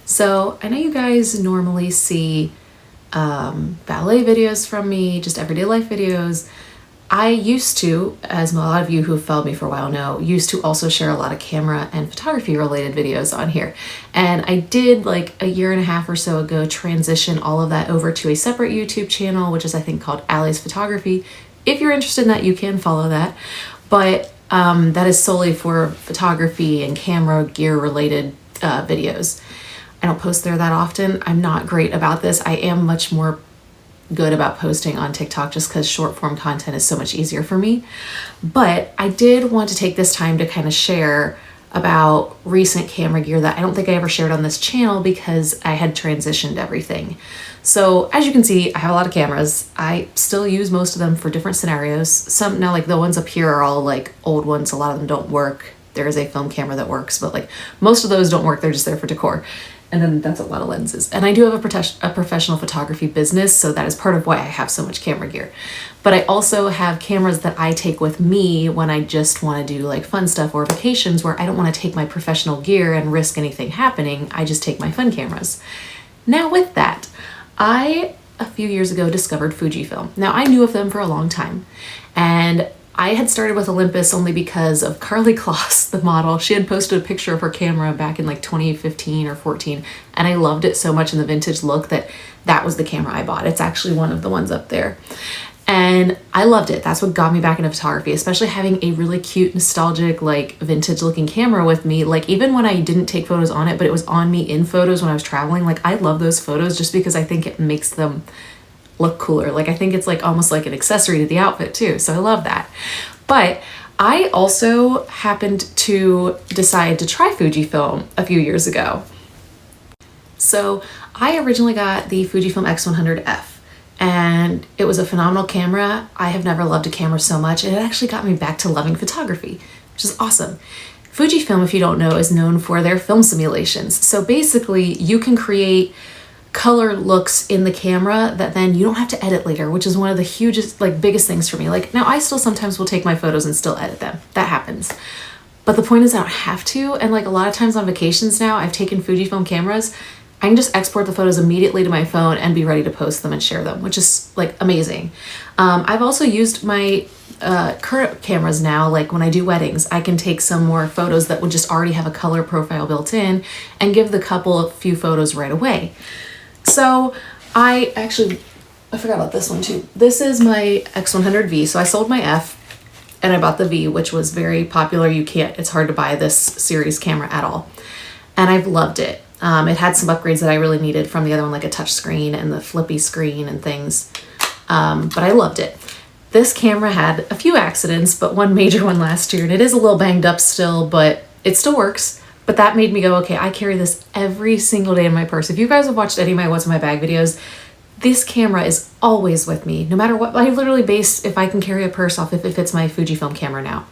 So I know you guys normally see ballet videos from me, just everyday life videos. I used to, as a lot of you who have followed me for a while know, used to also share a lot of camera and photography related videos on here. And I did like a year and a half or so ago transition all of that over to a separate YouTube channel, which is I think called Allie's Photography. If you're interested in that, you can follow that. But that is solely for photography and camera gear related videos. I don't post there that often. I'm not great about this. I am much more good about posting on TikTok just because short form content is so much easier for me. But I did want to take this time to kind of share about recent camera gear that I don't think I ever shared on this channel because I had transitioned everything. So as you can see, I have a lot of cameras. I still use most of them for different scenarios. Some now, like the ones up here are all like old ones. A lot of them don't work. There is a film camera that works, but like most of those don't work. They're just there for decor. And then that's a lot of lenses. And I do have a professional photography business, so that is part of why I have so much camera gear. But I also have cameras that I take with me when I just want to do like fun stuff or vacations where I don't want to take my professional gear and risk anything happening. I just take my fun cameras. Now with that, a few years ago discovered Fujifilm. Now I knew of them for a long time, and I had started with Olympus only because of Carly Kloss, the model. She had posted a picture of her camera back in like 2015 or 14, and I loved it so much in the vintage look that was the camera I bought. It's actually one of the ones up there. And I loved it. That's what got me back into photography, especially having a really cute, nostalgic, like vintage looking camera with me. Like even when I didn't take photos on it, but it was on me in photos when I was traveling, like I love those photos just because I think it makes them look cooler. Like I think it's like almost like an accessory to the outfit too. So I love that. But I also happened to decide to try Fujifilm a few years ago. So I originally got the Fujifilm X100F, and it was a phenomenal camera. I have never loved a camera so much, and it actually got me back to loving photography, which is awesome. Fujifilm, if you don't know, is known for their film simulations. So basically you can create color looks in the camera that then you don't have to edit later, which is one of the hugest, like biggest things for me. Like now I still sometimes will take my photos and still edit them. That happens. But the point is I don't have to. And like a lot of times on vacations now, I've taken Fujifilm cameras. I can just export the photos immediately to my phone and be ready to post them and share them, which is like amazing. I've also used my current cameras now, like when I do weddings, I can take some more photos that would just already have a color profile built in and give a few photos right away. So I forgot about this one too. This is my X100V. So I sold my F and I bought the V, which was very popular. It's hard to buy this series camera at all. And I've loved it. It had some upgrades that I really needed from the other one, like a touch screen and the flippy screen and things. But I loved it. This camera had a few accidents, but one major one last year, and it is a little banged up still, but it still works. But that made me go, okay, I carry this every single day in my purse. If you guys have watched any of my What's in My Bag videos, this camera is always with me, no matter what. I literally base if I can carry a purse off if it fits my Fujifilm camera now.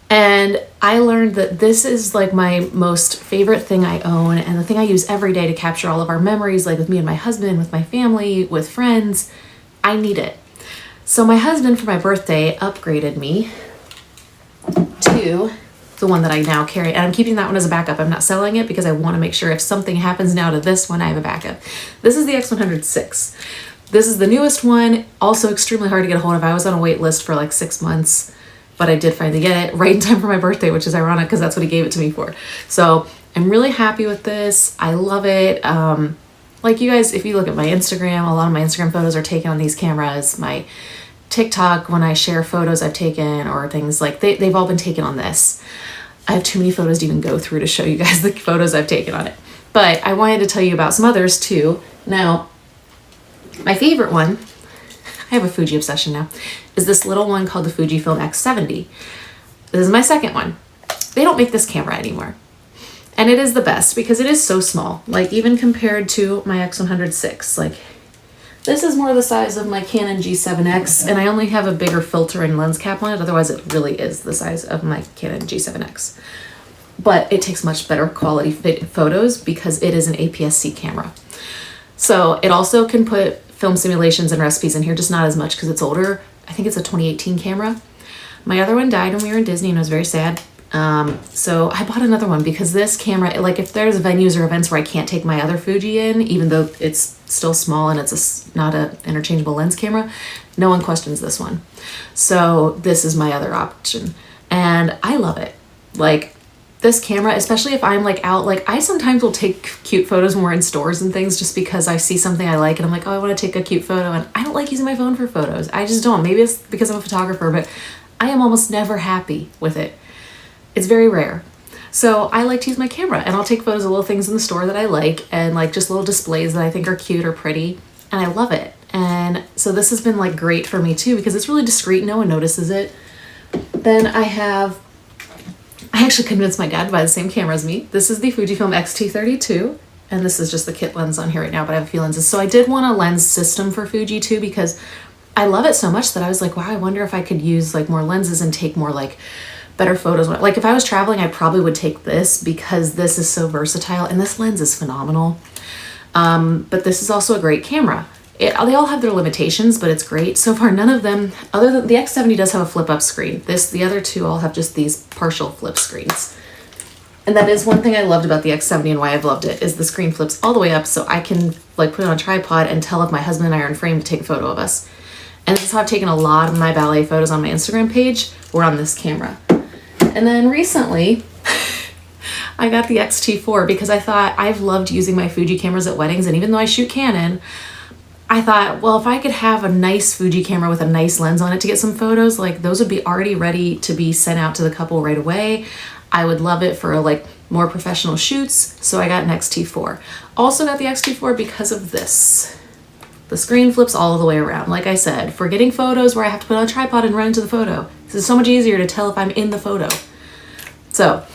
And I learned that this is like my most favorite thing I own and the thing I use every day to capture all of our memories, like with me and my husband, with my family, with friends. I need it. So my husband, for my birthday, upgraded me to the one that I now carry, and I'm keeping that one as a backup. I'm not selling it because I want to make sure if something happens now to this one, I have a backup. This is the X106. This is the newest one, also extremely hard to get a hold of. I was on a wait list for like 6 months, but I did finally get it right in time for my birthday, which is ironic because that's what he gave it to me for. So I'm really happy with this. I love it. Like you guys, if you look at my Instagram, a lot of my Instagram photos are taken on these cameras. My TikTok, when I share photos I've taken or things like they've all been taken on this. I have too many photos to even go through to show you guys the photos I've taken on it. But I wanted to tell you about some others too. Now, my favorite one, I have a Fuji obsession now, is this little one called the Fujifilm X70. This is my second one. They don't make this camera anymore. And it is the best because it is so small. Like even compared to my X106, like this is more the size of my Canon G7X, and I only have a bigger filter and lens cap on it. Otherwise, it really is the size of my Canon G7X. But it takes much better quality photos because it is an APS-C camera. So it also can put film simulations and recipes in here, just not as much because it's older. I think it's a 2018 camera. My other one died when we were in Disney and I was very sad. So I bought another one because this camera, like if there's venues or events where I can't take my other Fuji in, even though it's still small and it's not a interchangeable lens camera, no one questions this one. So this is my other option and I love it. Like this camera, especially if I'm like out, like I sometimes will take cute photos when we're in stores and things just because I see something I like and I'm like, oh, I want to take a cute photo, and I don't like using my phone for photos. I just don't. Maybe it's because I'm a photographer, but I am almost never happy with it. It's very rare. So I like to use my camera and I'll take photos of little things in the store that I like and like just little displays that I think are cute or pretty, and I love it. And so this has been like great for me too because it's really discreet. No one notices it. Then I actually convinced my dad to buy the same camera as me. This is the Fujifilm X-T32 and this is just the kit lens on here right now, but I have a few lenses. So I did want a lens system for Fuji too because I love it so much that I was like, wow, I wonder if I could use like more lenses and take more like better photos. Like if I was traveling, I probably would take this because this is so versatile and this lens is phenomenal. But this is also a great camera. They all have their limitations, but it's great. So far, none of them, other than the X70 does have a flip up screen. The other two all have just these partial flip screens. And that is one thing I loved about the X70 and why I've loved it is the screen flips all the way up so I can like put it on a tripod and tell if my husband and I are in frame to take a photo of us. And this is how I've taken a lot of my ballet photos on my Instagram page were on this camera. And then recently, I got the X-T4 because I thought I've loved using my Fuji cameras at weddings, and even though I shoot Canon, I thought, well, if I could have a nice Fuji camera with a nice lens on it to get some photos, like those would be already ready to be sent out to the couple right away. I would love it for like more professional shoots, so I got an X-T4. Also got the X-T4 because of this. The screen flips all the way around. Like I said, for getting photos where I have to put on a tripod and run into the photo, this is so much easier to tell if I'm in the photo. So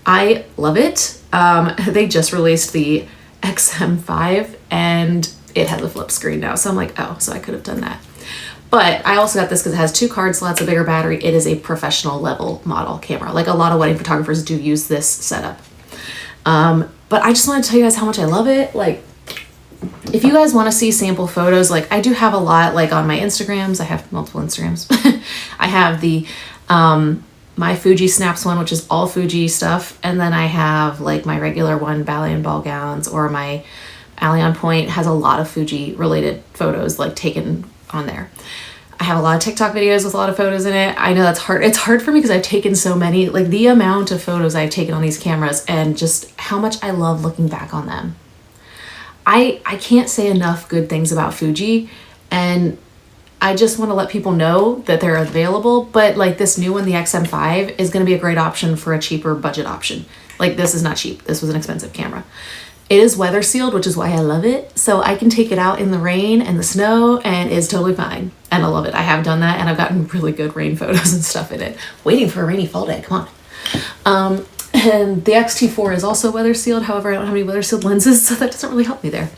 I love it. They just released the XM5 and it has a flip screen now. So I'm like, oh, so I could have done that. But I also got this because it has 2 card slots, a bigger battery. It is a professional level model camera. Like a lot of wedding photographers do use this setup. But I just want to tell you guys how much I love it. Like, if you guys want to see sample photos, like I do have a lot like on my Instagrams. I have multiple Instagrams. I have the my Fuji Snaps one, which is all Fuji stuff. And then I have like my regular one, ballet and ball gowns, or my Allion Point has a lot of Fuji related photos like taken on there. I have a lot of TikTok videos with a lot of photos in it. I know that's hard. It's hard for me because I've taken so many, like the amount of photos I've taken on these cameras and just how much I love looking back on them. I can't say enough good things about Fuji, and I just want to let people know that they're available, but like this new one, the XM5, is going to be a great option for a cheaper budget option. Like this is not cheap. This was an expensive camera. It is weather sealed, which is why I love it. So I can take it out in the rain and the snow and it's totally fine. And I love it. I have done that and I've gotten really good rain photos and stuff in it. Waiting for a rainy fall day, come on. And the X-T4 is also weather sealed. However, I don't have any weather sealed lenses, so that doesn't really help me there.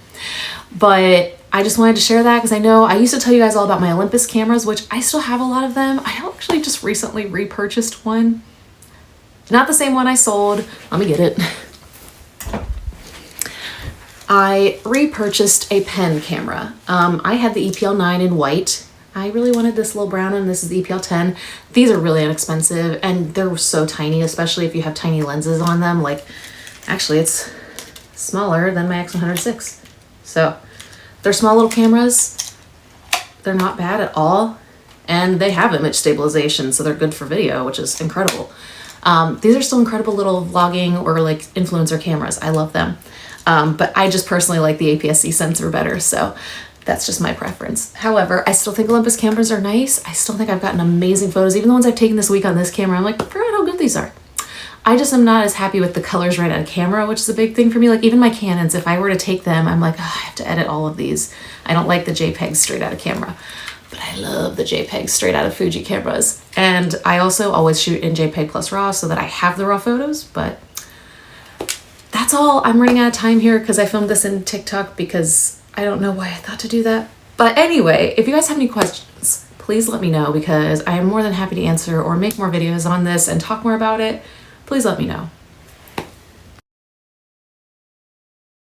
But I just wanted to share that because I know I used to tell you guys all about my Olympus cameras, which I still have a lot of them. I actually just recently repurchased one. Not the same one I sold. Let me get it. I repurchased a pen camera. I had the EPL9 in white. I really wanted this little brown one. This is the EPL10. These are really inexpensive and they're so tiny, especially if you have tiny lenses on them. Like, actually it's smaller than my X106. So they're small little cameras. They're not bad at all. And they have image stabilization, so they're good for video, which is incredible. These are still incredible little vlogging or like influencer cameras. I love them. But I just personally like the APS-C sensor better, so that's just my preference. However, I still think Olympus cameras are nice. I still think I've gotten amazing photos. Even the ones I've taken this week on this camera, I'm like, I forgot how good these are. I just am not as happy with the colors right out of camera, which is a big thing for me. Like even my Canons, if I were to take them, I'm like, oh, I have to edit all of these. I don't like the JPEGs straight out of camera, but I love the JPEGs straight out of Fuji cameras. And I also always shoot in JPEG plus RAW so that I have the raw photos, but that's all. I'm running out of time here because I filmed this in TikTok because I don't know why I thought to do that. But anyway, if you guys have any questions, please let me know because I am more than happy to answer or make more videos on this and talk more about it. Please let me know.